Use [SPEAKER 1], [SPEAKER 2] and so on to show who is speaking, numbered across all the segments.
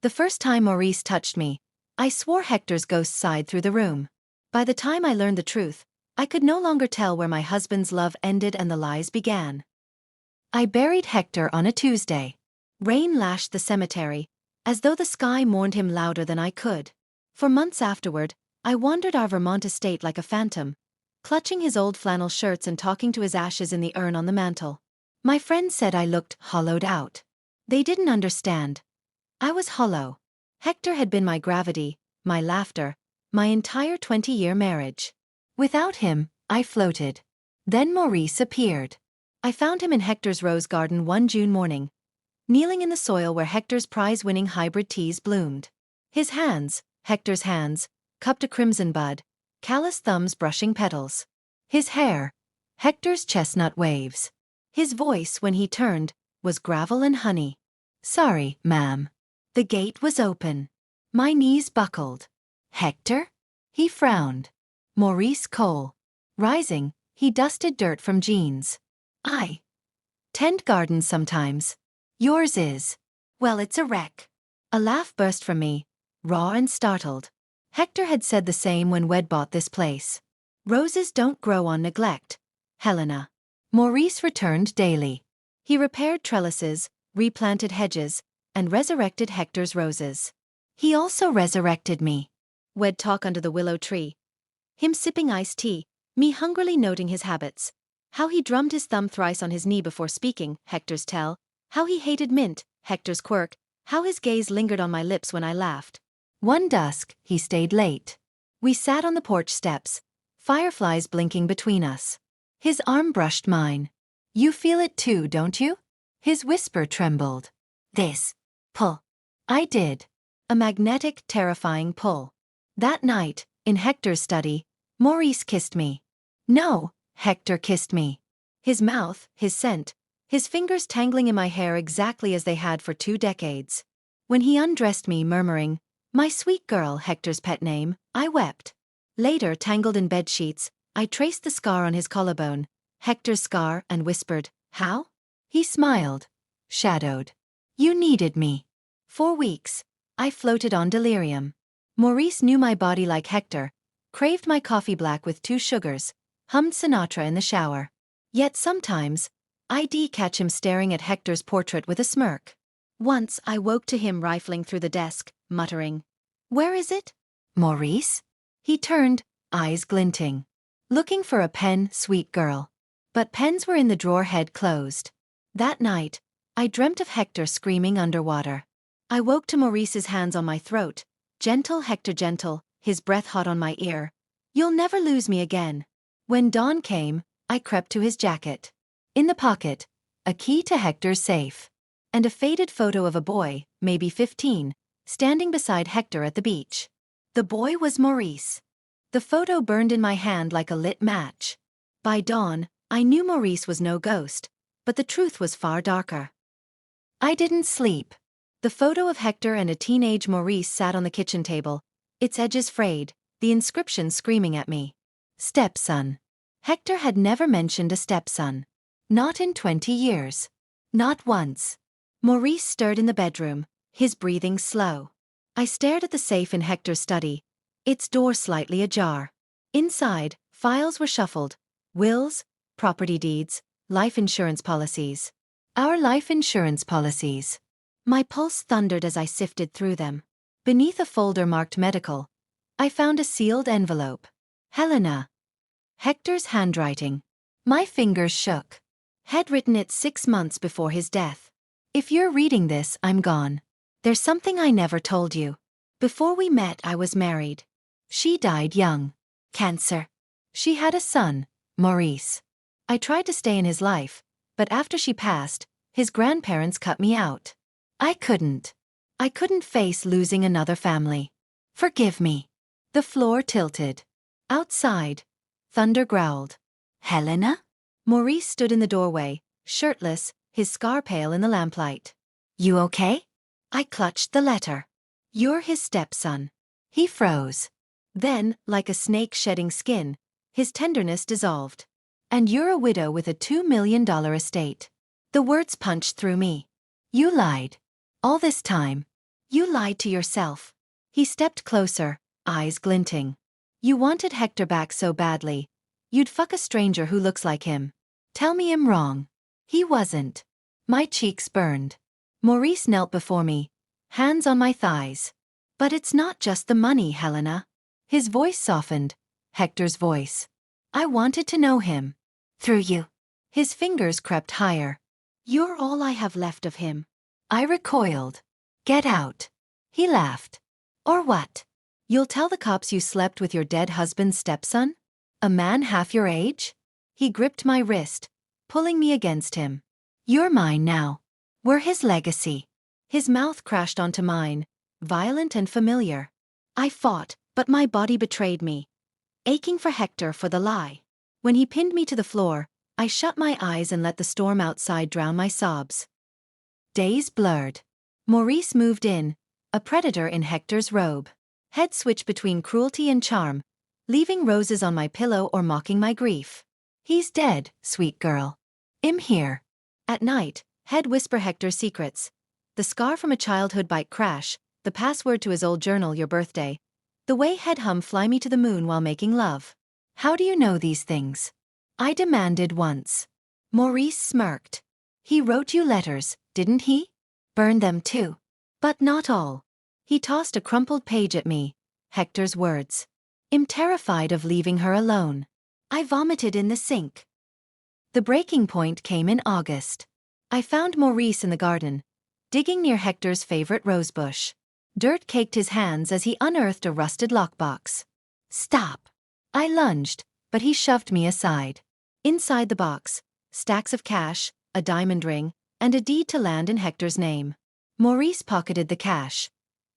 [SPEAKER 1] The first time Maurice touched me, I swore Hector's ghost sighed through the room. By the time I learned the truth, I could no longer tell where my husband's love ended and the lies began. I buried Hector on a Tuesday. Rain lashed the cemetery, as though the sky mourned him louder than I could. For months afterward, I wandered our Vermont estate like a phantom, clutching his old flannel shirts and talking to his ashes in the urn on the mantel. My friends said I looked hollowed out. They didn't understand. I was hollow. Hector had been my gravity, my laughter, my entire 20-year marriage. Without him, I floated. Then Maurice appeared. I found him in Hector's rose garden one June morning, kneeling in the soil where Hector's prize-winning hybrid teas bloomed. His hands, Hector's hands, cupped a crimson bud, callous thumbs brushing petals. His hair, Hector's chestnut waves. His voice, when he turned, was gravel and honey. "Sorry, ma'am." The gate was open. My knees buckled. "Hector?" He frowned. "Maurice Cole." Rising, he dusted dirt from jeans. "I tend gardens sometimes. Yours is. Well, it's a wreck." A laugh burst from me, raw and startled. Hector had said the same when we'd bought this place. Roses don't grow on neglect, Helena. Maurice returned daily. He repaired trellises, replanted hedges, and resurrected Hector's roses. He also resurrected me. We'd talk under the willow tree. Him sipping iced tea, me hungrily noting his habits. How he drummed his thumb thrice on his knee before speaking, Hector's tell. How he hated mint, Hector's quirk. How his gaze lingered on my lips when I laughed. One dusk, he stayed late. We sat on the porch steps, fireflies blinking between us. His arm brushed mine. "You feel it too, don't you?" His whisper trembled. "This pull." I did. A magnetic, terrifying pull. That night, in Hector's study, Maurice kissed me. No, Hector kissed me. His mouth, his scent, his fingers tangling in my hair exactly as they had for 2 decades. When he undressed me, murmuring, "My sweet girl," Hector's pet name, I wept. Later, tangled in bedsheets, I traced the scar on his collarbone, Hector's scar, and whispered, "How?" He smiled. Shadowed. "You needed me." For weeks, I floated on delirium. Maurice knew my body like Hector, craved my coffee black with 2 sugars, hummed Sinatra in the shower. Yet sometimes, I'd catch him staring at Hector's portrait with a smirk. Once I woke to him rifling through the desk, muttering, "Where is it? Maurice?" He turned, eyes glinting. "Looking for a pen, sweet girl." But pens were in the drawer, head closed. That night, I dreamt of Hector screaming underwater. I woke to Maurice's hands on my throat, gentle Hector gentle, his breath hot on my ear. "You'll never lose me again." When dawn came, I crept to his jacket. In the pocket, a key to Hector's safe. And a faded photo of a boy, maybe 15, standing beside Hector at the beach. The boy was Maurice. The photo burned in my hand like a lit match. By dawn, I knew Maurice was no ghost, but the truth was far darker. I didn't sleep. The photo of Hector and a teenage Maurice sat on the kitchen table, its edges frayed, the inscription screaming at me. Stepson. Hector had never mentioned a stepson. Not in 20 years. Not once. Maurice stirred in the bedroom, his breathing slow. I stared at the safe in Hector's study, its door slightly ajar. Inside, files were shuffled. Wills, property deeds, life insurance policies. Our life insurance policies. My pulse thundered as I sifted through them. Beneath a folder marked medical, I found a sealed envelope. Helena. Hector's handwriting. My fingers shook. Had written it 6 months before his death. "If you're reading this, I'm gone. There's something I never told you. Before we met, I was married. She died young. Cancer. She had a son, Maurice. I tried to stay in his life, but after she passed, his grandparents cut me out. I couldn't. I couldn't face losing another family. Forgive me." The floor tilted. Outside, thunder growled. "Helena?" Maurice stood in the doorway, shirtless, his scar pale in the lamplight. "You okay?" I clutched the letter. "You're his stepson." He froze. Then, like a snake shedding skin, his tenderness dissolved. "And you're a widow with a $2 million estate." The words punched through me. "You lied. All this time." You lied to yourself. He stepped closer, eyes glinting. You wanted Hector back so badly. You'd fuck a stranger who looks like him. Tell me I'm wrong. He wasn't. My cheeks burned. Maurice knelt before me, hands on my thighs. But it's not just the money, Helena. His voice softened. Hector's voice. I wanted to know him. Through you. His fingers crept higher. You're all I have left of him. I recoiled. Get out. He laughed. Or what? You'll tell the cops you slept with your dead husband's stepson? A man half your age? He gripped my wrist, pulling me against him. You're mine now. We're his legacy. His mouth crashed onto mine, violent and familiar. I fought, but my body betrayed me, aching for Hector for the lie. When he pinned me to the floor, I shut my eyes and let the storm outside drown my sobs. Days blurred. Maurice moved in, a predator in Hector's robe. Head switched between cruelty and charm, leaving roses on my pillow or mocking my grief. He's dead, sweet girl. I'm here. At night, head whisper Hector's secrets. The scar from a childhood bike crash, the password to his old journal, your birthday. The way head hum fly me to the moon while making love. How do you know these things? I demanded once. Maurice smirked. He wrote you letters, didn't he? Burn them too. But not all. He tossed a crumpled page at me. Hector's words. I'm terrified of leaving her alone. I vomited in the sink. The breaking point came in August. I found Maurice in the garden, digging near Hector's favorite rosebush. Dirt caked his hands as he unearthed a rusted lockbox. Stop. I lunged, but he shoved me aside. Inside the box, stacks of cash, a diamond ring, and a deed to land in Hector's name. Maurice pocketed the cash,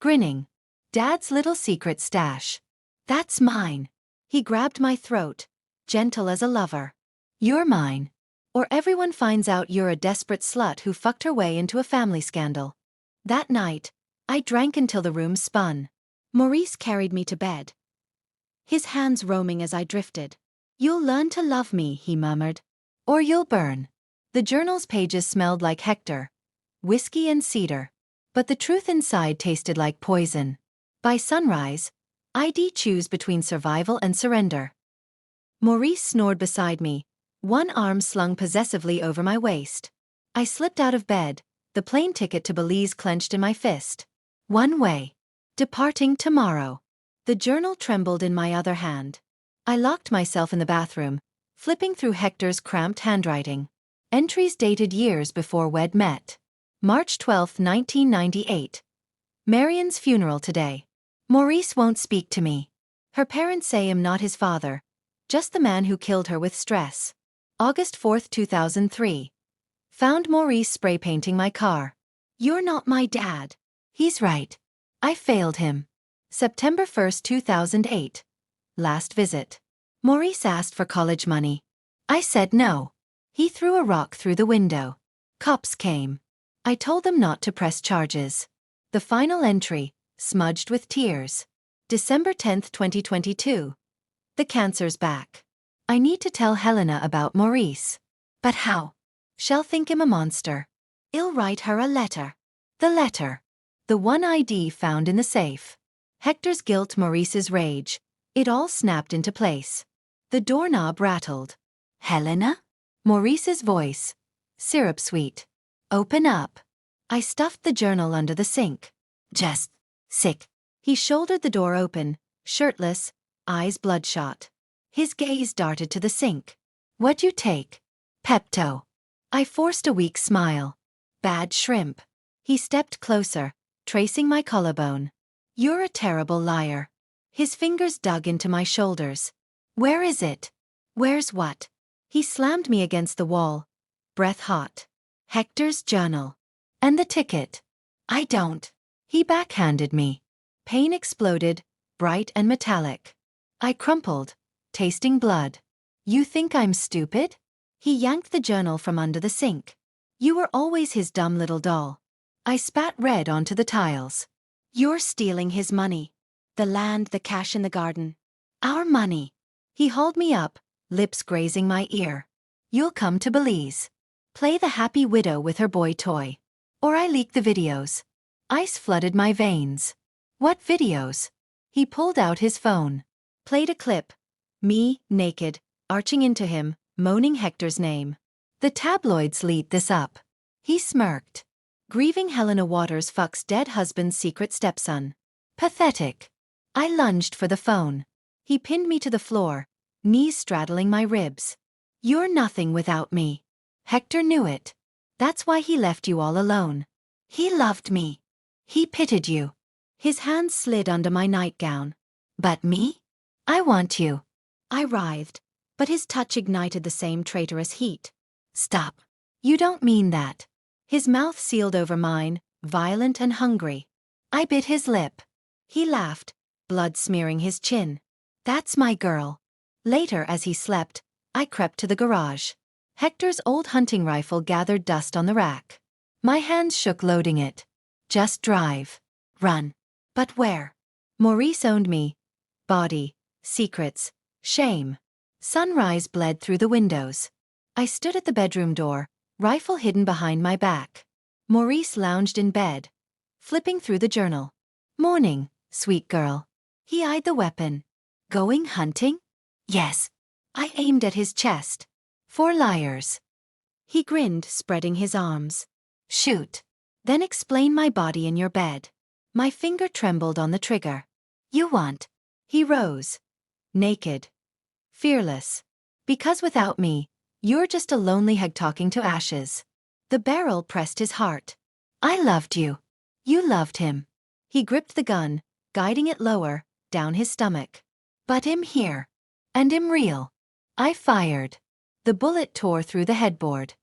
[SPEAKER 1] grinning. Dad's little secret stash. That's mine. He grabbed my throat, gentle as a lover. You're mine. Or everyone finds out you're a desperate slut who fucked her way into a family scandal. That night, I drank until the room spun. Maurice carried me to bed, his hands roaming as I drifted. You'll learn to love me, he murmured. Or you'll burn. The journal's pages smelled like Hector, whiskey and cedar. But the truth inside tasted like poison. By sunrise, I'd choose between survival and surrender. Maurice snored beside me, one arm slung possessively over my waist. I slipped out of bed, the plane ticket to Belize clenched in my fist. One way. Departing tomorrow. The journal trembled in my other hand. I locked myself in the bathroom, flipping through Hector's cramped handwriting. Entries dated years before we'd met. March 12, 1998. Marion's funeral today. Maurice won't speak to me. Her parents say I'm not his father, just the man who killed her with stress. August 4, 2003. Found Maurice spray painting my car. You're not my dad. He's right. I failed him. September 1, 2008. Last visit. Maurice asked for college money. I said no. He threw a rock through the window. Cops came. I told them not to press charges. The final entry, smudged with tears. December 10, 2022. The cancer's back. I need to tell Helena about Maurice. But how? She'll think him a monster. I'll write her a letter. The letter. The one ID found in the safe. Hector's guilt, Maurice's rage. It all snapped into place. The doorknob rattled. Helena? Maurice's voice. Syrup sweet. Open up. I stuffed the journal under the sink. Just sick. He shouldered the door open, shirtless, eyes bloodshot. His gaze darted to the sink. What'd you take? Pepto. I forced a weak smile. Bad shrimp. He stepped closer, tracing my collarbone. You're a terrible liar. His fingers dug into my shoulders. Where is it? Where's what? He slammed me against the wall, breath hot. Hector's journal. And the ticket. I don't. He backhanded me. Pain exploded, bright and metallic. I crumpled, tasting blood. You think I'm stupid? He yanked the journal from under the sink. You were always his dumb little doll. I spat red onto the tiles. You're stealing his money. The land, the cash in the garden. Our money. He hauled me up, lips grazing my ear. You'll come to Belize. Play the happy widow with her boy toy. Or I leak the videos. Ice flooded my veins. What videos? He pulled out his phone. Played a clip. Me, naked, arching into him, moaning Hector's name. The tabloids lit this up. He smirked. Grieving Helena Waters fucks dead husband's secret stepson. Pathetic. I lunged for the phone. He pinned me to the floor, knees straddling my ribs. You're nothing without me. Hector knew it. That's why he left you all alone. He loved me. He pitied you. His hands slid under my nightgown. But me? I want you. I writhed, but his touch ignited the same traitorous heat. Stop. You don't mean that. His mouth sealed over mine, violent and hungry. I bit his lip. He laughed, blood smearing his chin. That's my girl. Later, as he slept, I crept to the garage. Hector's old hunting rifle gathered dust on the rack. My hands shook loading it. Just drive. Run. But where? Maurice owned me. Body, secrets, shame. Sunrise bled through the windows. I stood at the bedroom door, rifle hidden behind my back. Maurice lounged in bed, flipping through the journal. Morning, sweet girl. He eyed the weapon. Going hunting? Yes. I aimed at his chest. 4 liars. He grinned, spreading his arms. Shoot. Then explain my body in your bed. My finger trembled on the trigger. You want. He rose. Naked. Fearless. Because without me, you're just a lonely hag talking to ashes. The barrel pressed his heart. I loved you. You loved him. He gripped the gun, guiding it lower, down his stomach. But him here. And him real. I fired. The bullet tore through the headboard.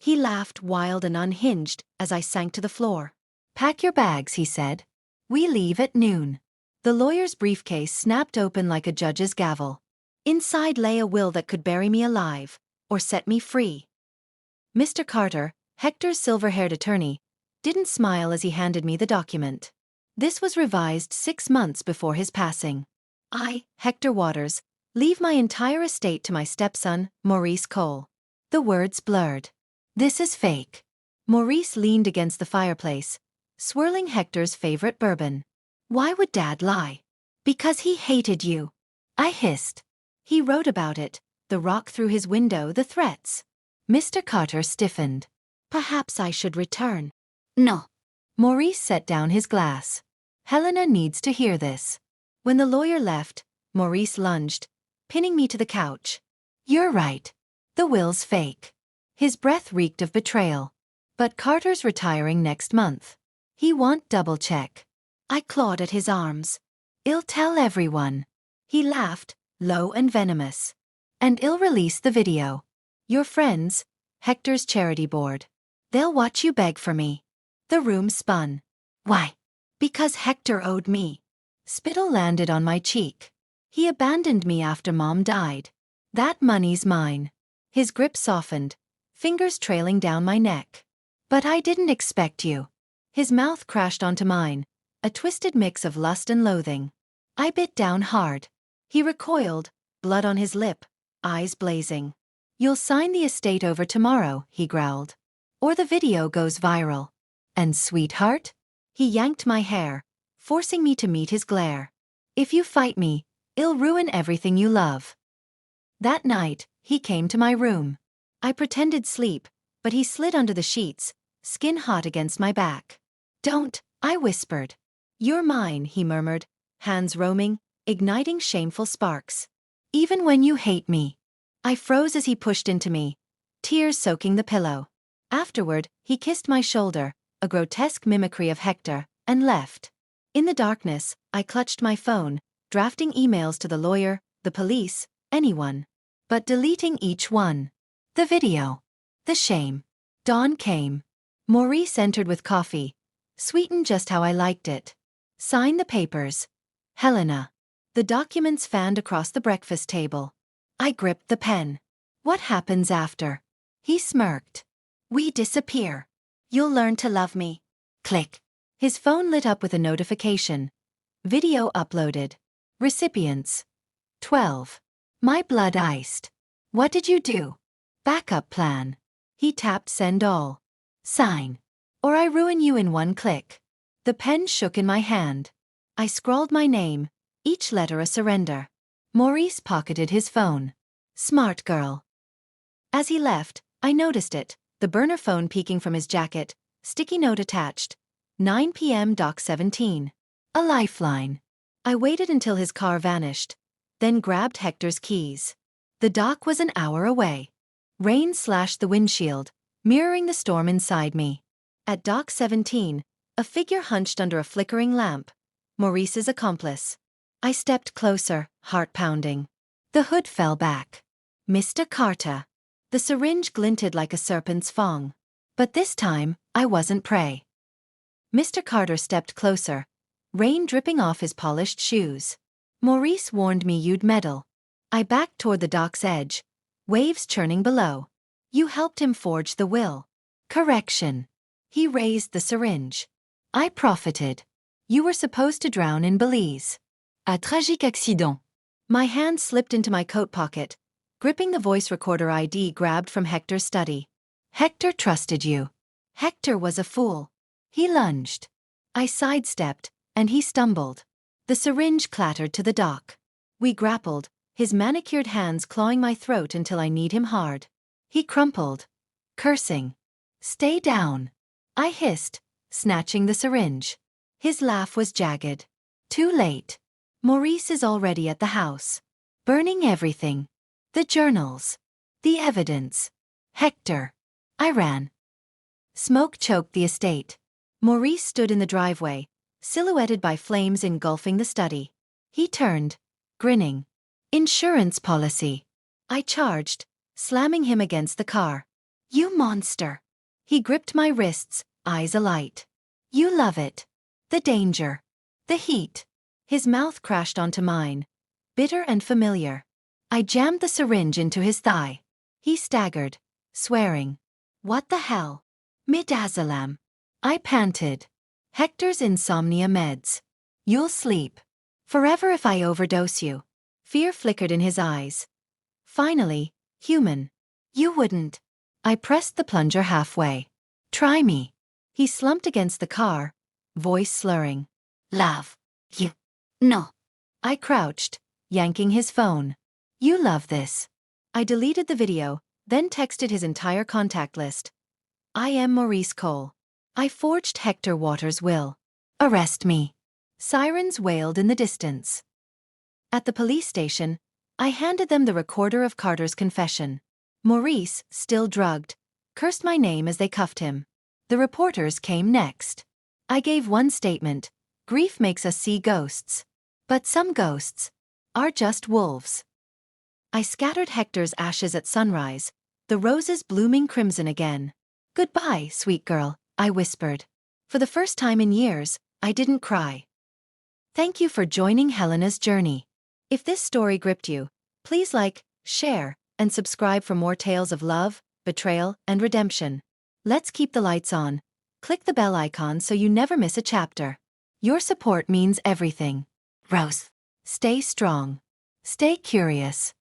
[SPEAKER 1] He laughed wild and unhinged as I sank to the floor. Pack your bags, he said. We leave at noon. The lawyer's briefcase snapped open like a judge's gavel. Inside lay a will that could bury me alive, or set me free. Mr. Carter, Hector's silver-haired attorney, didn't smile as he handed me the document. This was revised 6 months before his passing. I, Hector Waters, leave my entire estate to my stepson, Maurice Cole. The words blurred. This is fake. Maurice leaned against the fireplace, swirling Hector's favorite bourbon. Why would Dad lie? Because he hated you. I hissed. He wrote about it, the rock through his window, the threats. Mr. Carter stiffened. Perhaps I should return. No. Maurice set down his glass. Helena needs to hear this. When the lawyer left, Maurice lunged, pinning me to the couch. You're right. The will's fake. His breath reeked of betrayal. But Carter's retiring next month. He won't double-check. I clawed at his arms. I'll tell everyone. He laughed, low and venomous. And I'll release the video. Your friends, Hector's charity board. They'll watch you beg for me. The room spun. Why? Because Hector owed me. Spittle landed on my cheek. He abandoned me after Mom died. That money's mine. His grip softened, fingers trailing down my neck. But I didn't expect you. His mouth crashed onto mine, a twisted mix of lust and loathing. I bit down hard. He recoiled, blood on his lip, eyes blazing. You'll sign the estate over tomorrow, he growled. Or the video goes viral. And sweetheart? He yanked my hair, forcing me to meet his glare. If you fight me, I'll ruin everything you love. That night, he came to my room. I pretended sleep, but he slid under the sheets, skin hot against my back. Don't, I whispered. You're mine, he murmured, hands roaming, igniting shameful sparks. Even when you hate me. I froze as he pushed into me, tears soaking the pillow. Afterward, he kissed my shoulder, a grotesque mimicry of Hector, and left. In the darkness, I clutched my phone, drafting emails to the lawyer, the police, anyone. But deleting each one. The video. The shame. Dawn came. Maurice entered with coffee, sweetened just how I liked it. Sign the papers. Helena. The documents fanned across the breakfast table. I gripped the pen. What happens after? He smirked. We disappear. You'll learn to love me. Click. His phone lit up with a notification. Video uploaded. Recipients. 12. My blood iced. What did you do? Backup plan. He tapped send all. Sign. Or I ruin you in one click. The pen shook in my hand. I scrawled my name, each letter a surrender. Maurice pocketed his phone. Smart girl. As he left, I noticed it, the burner phone peeking from his jacket, sticky note attached. 9 p.m. Dock 17. A lifeline. I waited until his car vanished, then grabbed Hector's keys. The dock was an hour away. Rain slashed the windshield, mirroring the storm inside me. At Dock 17, a figure hunched under a flickering lamp. Maurice's accomplice. I stepped closer, heart pounding. The hood fell back. Mr. Carter. The syringe glinted like a serpent's fang. But this time, I wasn't prey. Mr. Carter stepped closer, rain dripping off his polished shoes. Maurice warned me you'd meddle. I backed toward the dock's edge, waves churning below. You helped him forge the will. Correction. He raised the syringe. I profited. You were supposed to drown in Belize. A tragique accident. My hand slipped into my coat pocket, gripping the voice recorder ID grabbed from Hector's study. Hector trusted you. Hector was a fool. He lunged. I sidestepped, and he stumbled. The syringe clattered to the dock. We grappled, his manicured hands clawing my throat until I kneed him hard. He crumpled, cursing. Stay down. I hissed, snatching the syringe. His laugh was jagged. Too late. Maurice is already at the house. Burning everything. The journals. The evidence. Hector. I ran. Smoke choked the estate. Maurice stood in the driveway, silhouetted by flames engulfing the study. He turned, grinning. Insurance policy. I charged, slamming him against the car. You monster. He gripped my wrists, eyes alight. You love it. The danger. The heat. His mouth crashed onto mine, bitter and familiar. I jammed the syringe into his thigh. He staggered, swearing. What the hell? Midazolam. I panted. Hector's insomnia meds. You'll sleep. Forever if I overdose you. Fear flickered in his eyes. Finally, human. You wouldn't. I pressed the plunger halfway. Try me. He slumped against the car, voice slurring. Love. You. No. I crouched, yanking his phone. You love this. I deleted the video, then texted his entire contact list. I am Maurice Cole. I forged Hector Waters' will. Arrest me. Sirens wailed in the distance. At the police station, I handed them the recorder of Carter's confession. Maurice, still drugged, cursed my name as they cuffed him. The reporters came next. I gave one statement: grief makes us see ghosts. But some ghosts are just wolves. I scattered Hector's ashes at sunrise, the roses blooming crimson again. Goodbye, sweet girl, I whispered. For the first time in years, I didn't cry. Thank you for joining Helena's journey. If this story gripped you, please like, share, and subscribe for more tales of love, betrayal, and redemption. Let's keep the lights on. Click the bell icon so you never miss a chapter. Your support means everything. Rose. Stay strong. Stay curious.